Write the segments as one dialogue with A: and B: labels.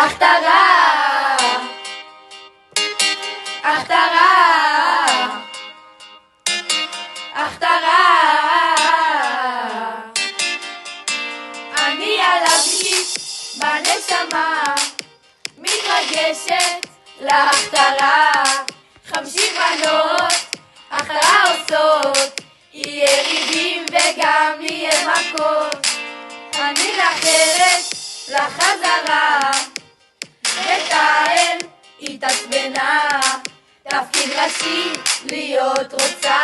A: הכתרה, הכתרה, הכתרה. אני עליו בנשמה מתרגשת להכתרה. 50 בנות הכתרה עושות, יהיה ריבים וגם יהיה מכות. אני לאחרת לחזרה, ותאל התעצבנה, תפקיד ראשי להיות רוצה.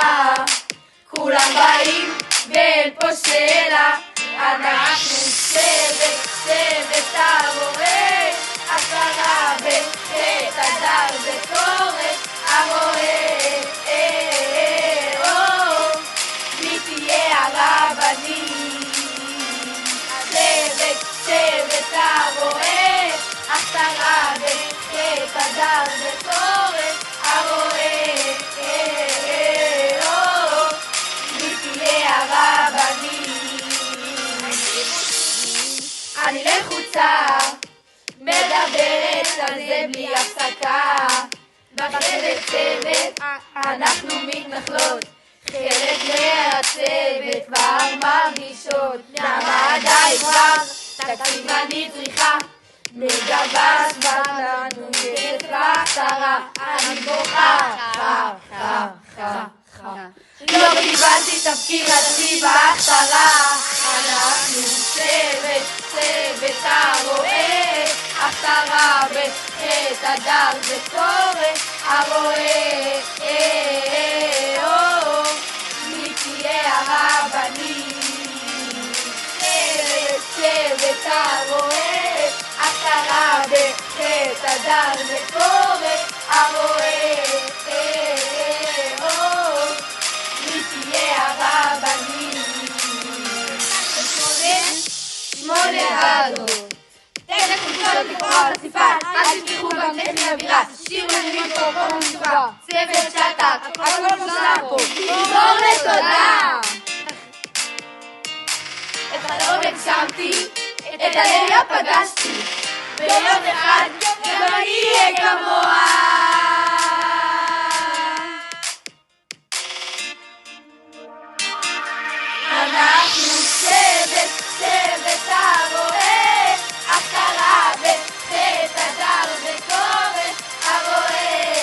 A: כולם באים ואין פה שאלה, אנחנו שבט, שבט הרועה. הכתרה בחטא הדר בקורת הרועה. מי תהיה הרבנית? שבט, שבט הרועה. הכתרה בחטא הדר בקורת הרועה. מי תהיה הרבנית? אני לחוצה, מדברת על זה בלי הפסקה. בחלק צוות אנחנו מתנחלות, חלק מהצוות כבר מרגישות. מהמעדיי כבר תקציב אני צריכה, מגבש בנו יש בהכתרה. אני בוכה, לא קיבלתי תפקיד ראשי בהכתרה. אנחנו צוות, צוות הרועה. הכתרה בחטא הדר בקורת הרועה. מי תהיה הרבנית? צוות, צוות הרועה. הכתרה בחטא הדר בקורת הרועה. מי תהיה הרבנית? 8 אדות תכף חולצות לכאורה חשיפה, אל תשכחו גם טכני אווירה. שיר מנהימים פה פה מנשובה, צוות שטק, הכל מושלם פה, תגמור לתודה. את החלום הגשמתי, את הלב פגשתי, ביום אחד גם אני אהיה כמוה. אנחנו צוות, צוות הרועה. הכתרה בחטא הדר בקורת הרועה.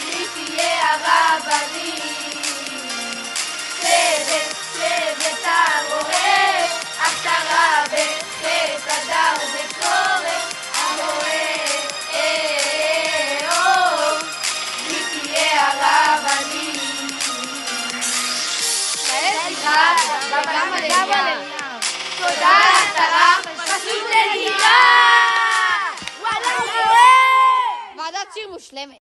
A: מי תהיה הרבנית? צוות, צוות הרועה. הכתרה בחטא הדר בקורת הרועה. מי תהיה הרבנית? תודה על הכתרה, פשוט נדירה! וואלה, ועדת שיר מושלמת.